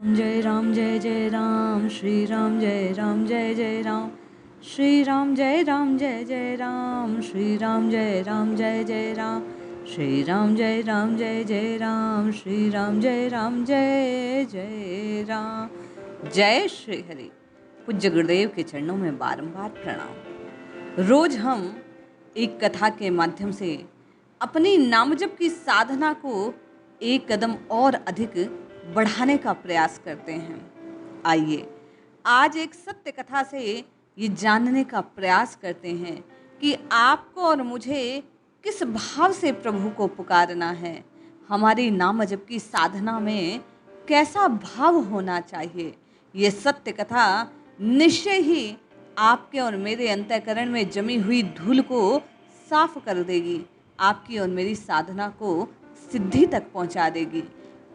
जय राम जय जय राम श्री राम जय राम जय जय राम श्री राम जय राम जय जय राम श्री राम जय राम जय जय राम श्री राम जय राम जय जय राम श्री राम जय राम जय जय राम। जय श्री हरि। पूज्य गुरुदेव के चरणों में बारंबार प्रणाम। रोज हम एक कथा के माध्यम से अपनी नामजप की साधना को एक कदम और अधिक बढ़ाने का प्रयास करते हैं। आइए आज एक सत्य कथा से ये जानने का प्रयास करते हैं कि आपको और मुझे किस भाव से प्रभु को पुकारना है। हमारी नामजप की साधना में कैसा भाव होना चाहिए। ये सत्य कथा निश्चय ही आपके और मेरे अंतःकरण में जमी हुई धूल को साफ कर देगी, आपकी और मेरी साधना को सिद्धि तक पहुंचा देगी।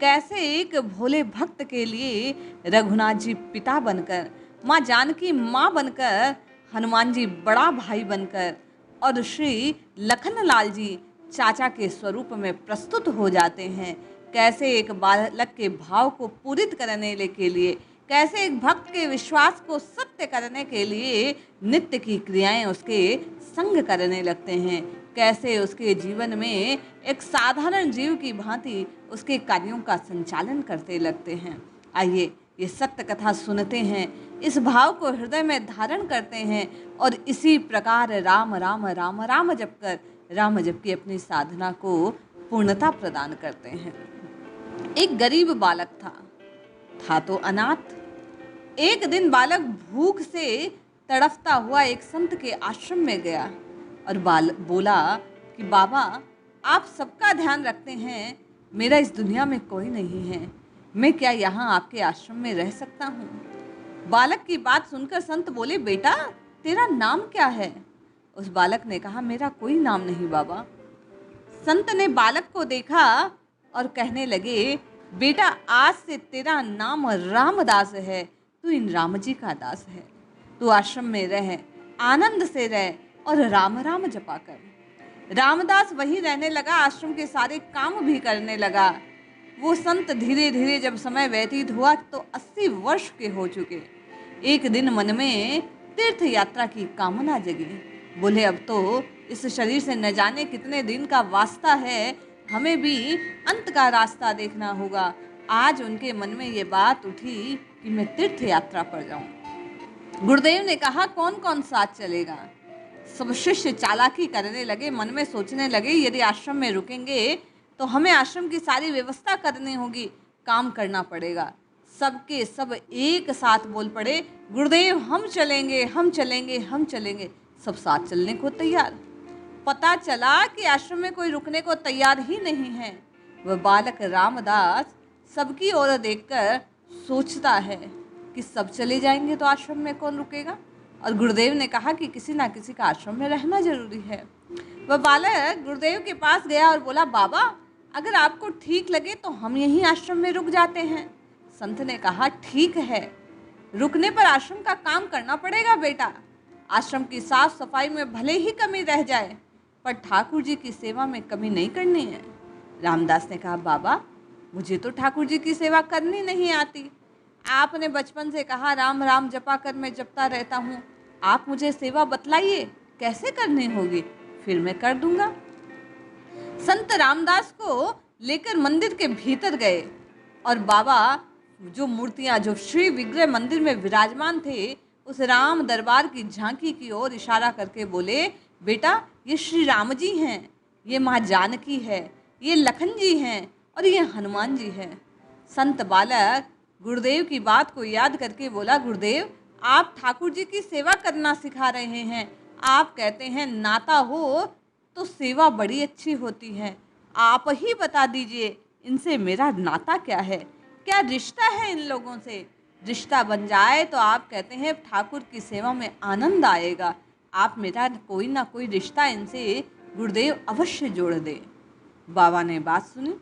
कैसे एक भोले भक्त के लिए रघुनाथ जी पिता बनकर, माँ जानकी माँ बनकर, हनुमान जी बड़ा भाई बनकर और श्री लखनलाल जी चाचा के स्वरूप में प्रस्तुत हो जाते हैं। कैसे एक बालक के भाव को पूरित करने के लिए, कैसे एक भक्त के विश्वास को सत्य करने के लिए नित्य की क्रियाएं उसके संग करने लगते हैं। कैसे उसके जीवन में एक साधारण जीव की भांति उसके कार्यों का संचालन करते लगते हैं। आइए ये सत्य कथा सुनते हैं, इस भाव को हृदय में धारण करते हैं और इसी प्रकार राम राम राम राम जप कर राम जप की अपनी साधना को पूर्णता प्रदान करते हैं। एक गरीब बालक था तो अनाथ। एक दिन बालक भूख से तड़फता हुआ एक संत के आश्रम में गया और बोला कि बाबा आप सबका ध्यान रखते हैं, मेरा इस दुनिया में कोई नहीं है, मैं क्या यहाँ आपके आश्रम में रह सकता हूँ। बालक की बात सुनकर संत बोले, बेटा तेरा नाम क्या है। उस बालक ने कहा, मेरा कोई नाम नहीं बाबा। संत ने बालक को देखा और कहने लगे, बेटा आज से तेरा नाम रामदास है, तू इन राम जी का दास है। तू आश्रम में रह, आनंद से रह और राम राम जपा कर। रामदास वहीं रहने लगा, आश्रम के सारे काम भी करने लगा। वो संत धीरे धीरे जब समय व्यतीत हुआ तो 80 वर्ष के हो चुके। एक दिन मन में तीर्थ यात्रा की कामना जगी। बोले अब तो इस शरीर से न जाने कितने दिन का वास्ता है, हमें भी अंत का रास्ता देखना होगा। आज उनके मन में ये बात उठी कि मैं तीर्थ यात्रा पर जाऊं। गुरुदेव ने कहा, कौन कौन साथ चलेगा। सब शिष्य चालाकी करने लगे, मन में सोचने लगे यदि आश्रम में रुकेंगे तो हमें आश्रम की सारी व्यवस्था करनी होगी, काम करना पड़ेगा। सबके सब एक साथ बोल पड़े, गुरुदेव हम चलेंगे हम चलेंगे हम चलेंगे। सब साथ चलने को तैयार। पता चला कि आश्रम में कोई रुकने को तैयार ही नहीं है। वह बालक रामदास सबकी ओर देखकर सोचता है कि सब चले जाएंगे तो आश्रम में कौन रुकेगा। और गुरुदेव ने कहा कि किसी ना किसी का आश्रम में रहना जरूरी है। वह बालक गुरुदेव के पास गया और बोला, बाबा अगर आपको ठीक लगे तो हम यहीं आश्रम में रुक जाते हैं। संत ने कहा, ठीक है, रुकने पर आश्रम का काम करना पड़ेगा बेटा। आश्रम की साफ सफाई में भले ही कमी रह जाए, पर ठाकुर जी की सेवा में कमी नहीं करनी है। रामदास ने कहा, बाबा मुझे तो ठाकुर जी की सेवा करनी नहीं आती। आपने बचपन से कहा राम राम जपा कर मैं जपता रहता हूँ, आप मुझे सेवा बतलाइए कैसे करनी होगी, फिर मैं कर दूंगा। संत रामदास को लेकर मंदिर के भीतर गए और बाबा जो मूर्तियां, जो श्री विग्रह मंदिर में विराजमान थे, उस राम दरबार की झांकी की ओर इशारा करके बोले, बेटा ये श्री राम जी हैं, ये माँ जानकी है, ये लखन जी हैं और ये हनुमान जी हैं। संत बालक गुरुदेव की बात को याद करके बोला, गुरुदेव आप ठाकुर जी की सेवा करना सिखा रहे हैं। आप कहते हैं नाता हो तो सेवा बड़ी अच्छी होती है, आप ही बता दीजिए इनसे मेरा नाता क्या है, क्या रिश्ता है इन लोगों से। रिश्ता बन जाए तो आप कहते हैं ठाकुर की सेवा में आनंद आएगा। आप मेरा कोई ना कोई रिश्ता इनसे गुरुदेव अवश्य जोड़ दे। बाबा ने बात सुनी,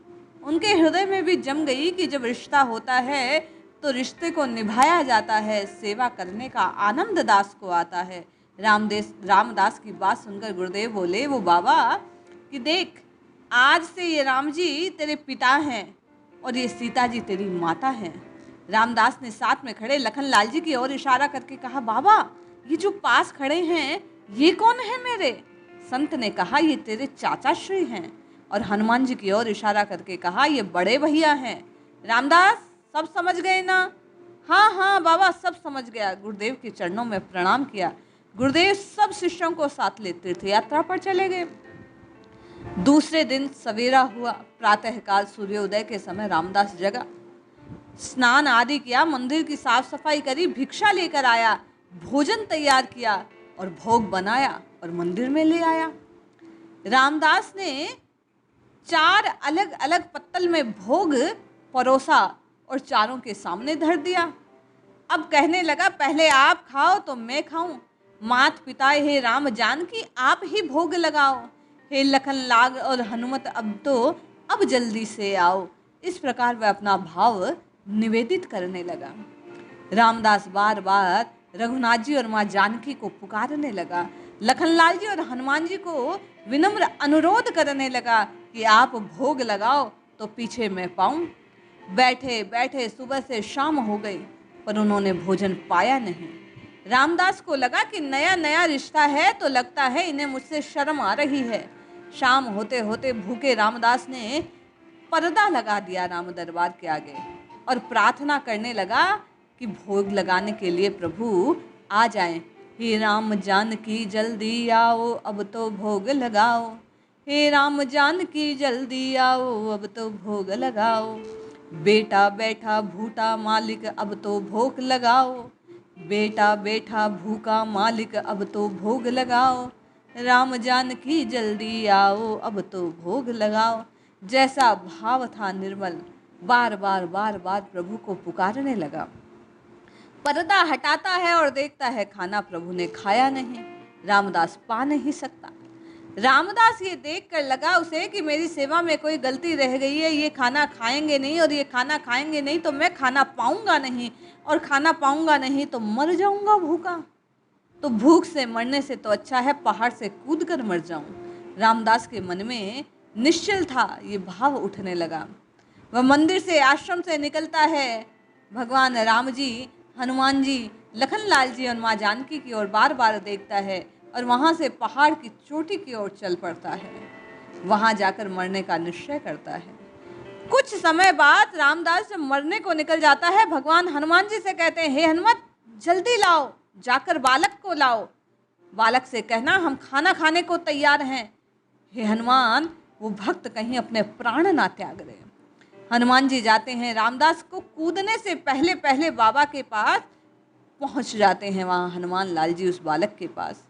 उनके हृदय में भी जम गई कि जब रिश्ता होता है तो रिश्ते को निभाया जाता है, सेवा करने का आनंद दास को आता है। रामदास की बात सुनकर गुरुदेव बोले, वो बाबा कि देख आज से ये राम जी तेरे पिता हैं और ये सीता जी तेरी माता हैं। रामदास ने साथ में खड़े लखनलाल जी की ओर इशारा करके कहा, बाबा ये जो पास खड़े हैं ये कौन है मेरे? संत ने कहा, ये तेरे चाचा श्री हैं। और हनुमान जी की ओर इशारा करके कहा, ये बड़े भैया हैं। रामदास सब समझ गए ना? हाँ हाँ बाबा सब समझ गया। गुरुदेव के चरणों में प्रणाम किया। गुरुदेव सब शिष्यों को साथ ले तीर्थ यात्रा पर चले गए। दूसरे दिन सवेरा हुआ। प्रातःकाल सूर्योदय के समय रामदास जगा, स्नान आदि किया, मंदिर की साफ सफाई करी, भिक्षा लेकर आया, भोजन तैयार किया और भोग बनाया और मंदिर में ले आया। रामदास ने 4 अलग अलग पत्तल में भोग परोसा और चारों के सामने धर दिया। अब कहने लगा, पहले आप खाओ तो मैं खाऊं। मात पिता हे राम जानकी आप ही भोग लगाओ। हे लखन लाग और हनुमत अब जल्दी से आओ। इस प्रकार वह अपना भाव निवेदित करने लगा। रामदास बार बार रघुनाथ जी और माँ जानकी को पुकारने लगा। लखनलाल जी और हनुमान जी को विनम्र अनुरोध करने लगा कि आप भोग लगाओ तो पीछे मैं पाऊं। बैठे बैठे सुबह से शाम हो गई पर उन्होंने भोजन पाया नहीं। रामदास को लगा कि नया नया रिश्ता है तो लगता है इन्हें मुझसे शर्म आ रही है। शाम होते होते भूखे रामदास ने पर्दा लगा दिया राम दरबार के आगे और प्रार्थना करने लगा कि भोग लगाने के लिए प्रभु आ जाएं। हे राम जानकी जल्दी आओ अब तो भोग लगाओ। हे राम जानकी जल्दी आओ अब तो भोग लगाओ। बेटा बैठा भूटा मालिक अब तो भोग लगाओ। बेटा बैठा भूखा मालिक अब तो भोग लगाओ। राम जानकी जल्दी आओ अब तो भोग लगाओ। जैसा भाव था निर्मल, बार बार प्रभु को पुकारने लगा। पर्दा हटाता है और देखता है खाना प्रभु ने खाया नहीं, रामदास पा नहीं सकता। रामदास ये देख कर लगा उसे कि मेरी सेवा में कोई गलती रह गई है। ये खाना खाएंगे नहीं और ये खाना खाएंगे नहीं तो मैं खाना पाऊंगा नहीं, और खाना पाऊंगा नहीं तो मर जाऊंगा भूखा। तो भूख से मरने से तो अच्छा है पहाड़ से कूद कर मर जाऊं। रामदास के मन में निश्चल था ये भाव उठने लगा। वह मंदिर से आश्रम से निकलता है। भगवान राम जी, हनुमान जी, लखनलाल जी और माँ जानकी की ओर बार बार देखता है और वहाँ से पहाड़ की चोटी की ओर चल पड़ता है। वहाँ जाकर मरने का निश्चय करता है। कुछ समय बाद रामदास जब मरने को निकल जाता है, भगवान हनुमान जी से कहते हैं, हे हनुमत जल्दी लाओ, जाकर बालक को लाओ। बालक से कहना हम खाना खाने को तैयार हैं। हे हनुमान, वो भक्त कहीं अपने प्राण ना त्याग दे। हनुमान जी जाते हैं, रामदास को कूदने से पहले पहले बाबा के पास पहुंच जाते हैं। वहाँ हनुमान लाल जी उस बालक के पास।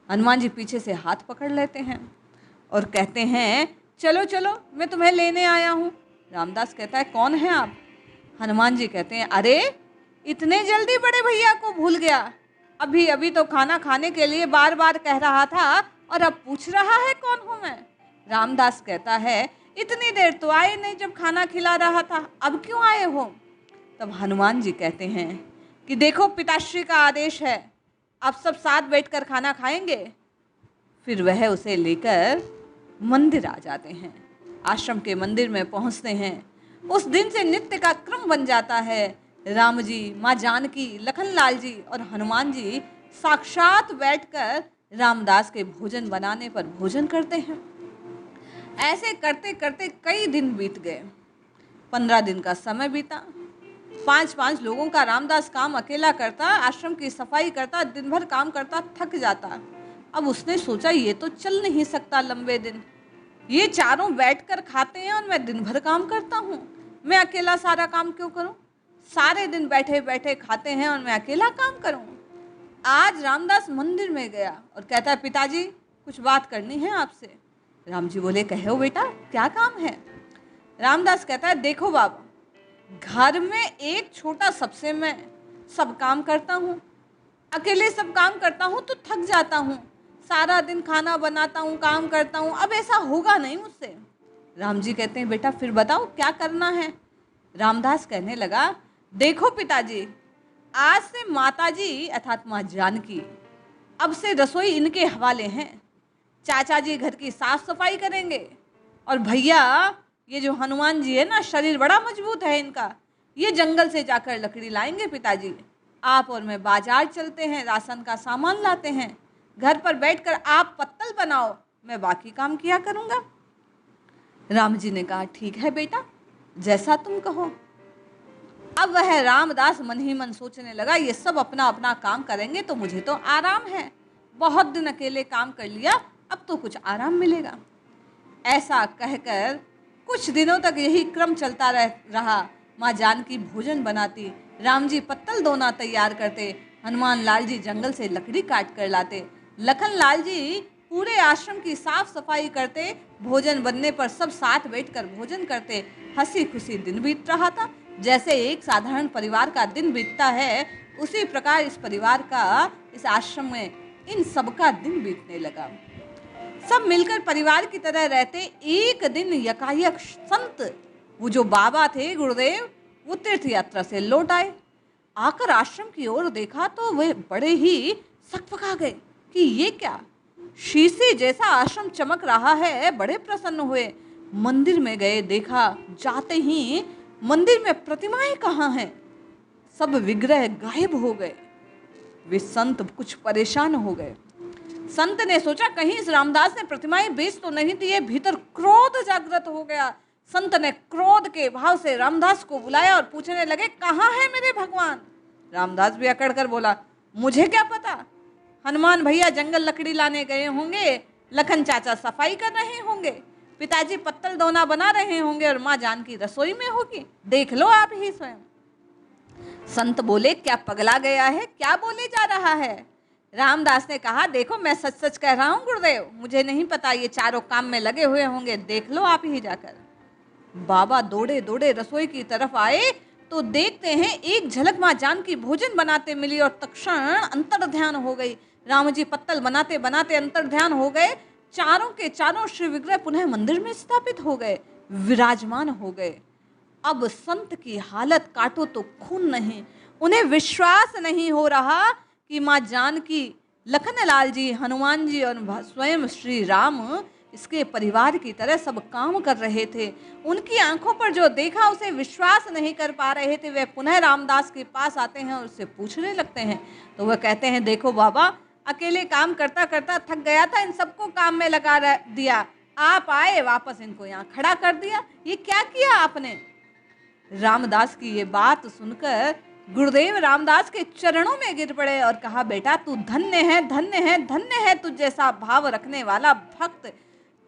हनुमान जी पीछे से हाथ पकड़ लेते हैं और कहते हैं, चलो चलो मैं तुम्हें लेने आया हूँ। रामदास कहता है, कौन है आप? हनुमान जी कहते हैं, अरे इतने जल्दी बड़े भैया को भूल गया? अभी अभी तो खाना खाने के लिए बार बार कह रहा था और अब पूछ रहा है कौन हूँ मैं? रामदास कहता है, इतनी देर तो आए नहीं जब खाना खिला रहा था, अब क्यों आए हो? तब हनुमान जी कहते हैं कि देखो पिताश्री का आदेश है, आप सब साथ बैठकर खाना खाएंगे। फिर वह उसे लेकर मंदिर आ जाते हैं। आश्रम के मंदिर में पहुंचते हैं। उस दिन से नित्य का क्रम बन जाता है। राम जी, माँ जानकी, लखनलाल जी और हनुमान जी साक्षात बैठकर रामदास के भोजन बनाने पर भोजन करते हैं। ऐसे करते करते कई दिन बीत गए। 15 दिन का समय बीता। 5-5 लोगों का रामदास काम अकेला करता, आश्रम की सफाई करता, दिन भर काम करता, थक जाता। अब उसने सोचा ये तो चल नहीं सकता लंबे दिन। ये चारों बैठकर खाते हैं और मैं दिन भर काम करता हूँ। मैं अकेला सारा काम क्यों करूँ? सारे दिन बैठे बैठे खाते हैं और मैं अकेला काम करूँ। आज रामदास मंदिर में गया और कहता है, पिताजी कुछ बात करनी है आपसे। राम जी बोले, कहो बेटा क्या काम है? रामदास कहता है, देखो बाबा, घर में एक छोटा सबसे मैं सब काम करता हूँ। अकेले सब काम करता हूँ तो थक जाता हूँ। सारा दिन खाना बनाता हूँ, काम करता हूँ, अब ऐसा होगा नहीं मुझसे। राम जी कहते हैं, बेटा फिर बताओ क्या करना है? रामदास कहने लगा, देखो पिताजी, आज से माताजी अर्थात माँ जानकी अब से रसोई इनके हवाले हैं। चाचा जी घर की साफ सफाई करेंगे और भैया ये जो हनुमान जी है ना, शरीर बड़ा मजबूत है इनका, ये जंगल से जाकर लकड़ी लाएंगे पिताजी, आप और मैं बाजार चलते हैं, राशन का सामान लाते हैं, घर पर बैठकर आप पत्तल बनाओ, मैं बाकी काम किया करूँगा। राम जी ने कहा ठीक है बेटा, जैसा तुम कहो। अब वह रामदास मन ही मन सोचने लगा, ये सब अपना अपना काम करेंगे तो मुझे तो आराम है, बहुत दिन अकेले काम कर लिया, अब तो कुछ आराम मिलेगा। ऐसा कहकर कुछ दिनों तक यही क्रम चलता रहा। माँ जानकी भोजन बनाती, राम जी पत्तल दोना तैयार करते, हनुमान लाल जी जंगल से लकड़ी काट कर लाते, लखन लाल जी पूरे आश्रम की साफ सफाई करते, भोजन बनने पर सब साथ बैठकर भोजन करते। हंसी खुशी दिन बीत रहा था। जैसे एक साधारण परिवार का दिन बीतता है, उसी प्रकार इस परिवार का, इस आश्रम में इन सबका दिन बीतने लगा। सब मिलकर परिवार की तरह रहते। एक दिन यकायक संत, वो जो बाबा थे गुरुदेव, वो तीर्थ यात्रा से लौट आए। आकर आश्रम की ओर देखा तो वे बड़े ही सकपका गए कि ये क्या, शीशे जैसा आश्रम चमक रहा है। बड़े प्रसन्न हुए, मंदिर में गए, देखा जाते ही मंदिर में प्रतिमाएं कहाँ हैं, सब विग्रह गायब हो गए। वे संत कुछ परेशान हो गए। संत ने सोचा कहीं इस रामदास ने प्रतिमाएं बेच तो नहीं दी है। भीतर क्रोध जागृत हो गया। संत ने क्रोध के भाव से रामदास को बुलाया और पूछने लगे, कहाँ है मेरे भगवान? रामदास भी अकड़ कर बोला, मुझे क्या पता, हनुमान भैया जंगल लकड़ी लाने गए होंगे, लखन चाचा सफाई कर रहे होंगे, पिताजी पत्तल दोना बना रहे होंगे और माँ जानकी रसोई में होगी, देख लो आप ही स्वयं। संत बोले, क्या पगला गया है, क्या बोले जा रहा है? रामदास ने कहा, देखो मैं सच सच कह रहा हूँ गुरुदेव, मुझे नहीं पता, ये चारों काम में लगे हुए होंगे, देख लो आप ही जाकर। बाबा दौड़े दौड़े रसोई की तरफ आए तो देखते हैं एक झलक माँ जानकी भोजन बनाते मिली और तत्क्षण अंतर ध्यान हो गई। राम जी पत्तल बनाते बनाते अंतर ध्यान हो गए। चारों के चारों श्री विग्रह पुनः मंदिर में स्थापित हो गए, विराजमान हो गए। अब संत की हालत काटो तो खून नहीं। उन्हें विश्वास नहीं हो रहा कि माँ जानकी, लखनलाल जी, हनुमान जी और स्वयं श्री राम इसके परिवार की तरह सब काम कर रहे थे। उनकी आंखों पर जो देखा उसे विश्वास नहीं कर पा रहे थे। वे पुनः रामदास के पास आते हैं और उससे पूछने लगते हैं। तो वह कहते हैं, देखो बाबा, अकेले काम करता करता थक गया था, इन सबको काम में लगा दिया, आप आए वापस इनको यहाँ खड़ा कर दिया, ये क्या किया आपने? रामदास की ये बात सुनकर गुरुदेव रामदास के चरणों में गिर पड़े और कहा, बेटा तू धन्य है, धन्य है, धन्य है, तुझ जैसा भाव रखने वाला भक्त।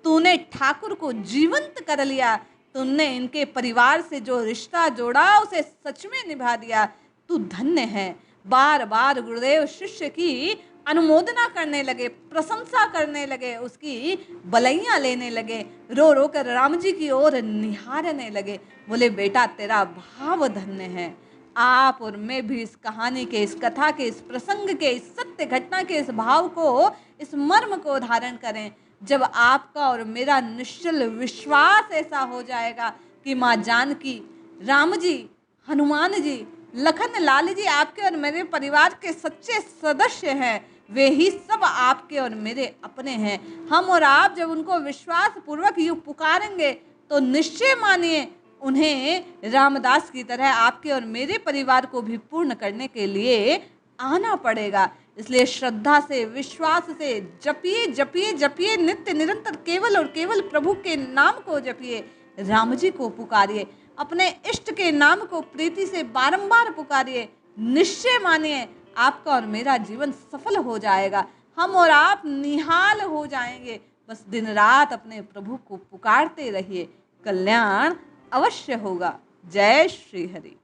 तूने ठाकुर को जीवंत कर लिया, तुमने इनके परिवार से जो रिश्ता जोड़ा उसे सच में निभा दिया, तू धन्य है। बार बार गुरुदेव शिष्य की अनुमोदना करने लगे, प्रशंसा करने लगे, उसकी बलैया लेने लगे, रो रो कर राम जी की ओर निहारने लगे। बोले, बेटा तेरा भाव धन्य है। आप और मैं भी इस कहानी के, इस कथा के, इस प्रसंग के, इस सत्य घटना के इस भाव को, इस मर्म को धारण करें। जब आपका और मेरा निश्चल विश्वास ऐसा हो जाएगा कि माँ जानकी, राम जी, हनुमान जी, लखन लाल जी आपके और मेरे परिवार के सच्चे सदस्य हैं, वे ही सब आपके और मेरे अपने हैं। हम और आप जब उनको विश्वास पूर्वक यूँ पुकारेंगे तो निश्चय मानिए उन्हें रामदास की तरह आपके और मेरे परिवार को भी पूर्ण करने के लिए आना पड़ेगा। इसलिए श्रद्धा से, विश्वास से जपिए जपिए जपिए, नित्य निरंतर केवल और केवल प्रभु के नाम को जपिए, राम जी को पुकारिए, अपने इष्ट के नाम को प्रीति से बारंबार पुकारिए। निश्चय मानिए आपका और मेरा जीवन सफल हो जाएगा, हम और आप निहाल हो जाएंगे। बस दिन रात अपने प्रभु को पुकारते रहिए, कल्याण अवश्य होगा। जय श्री हरि।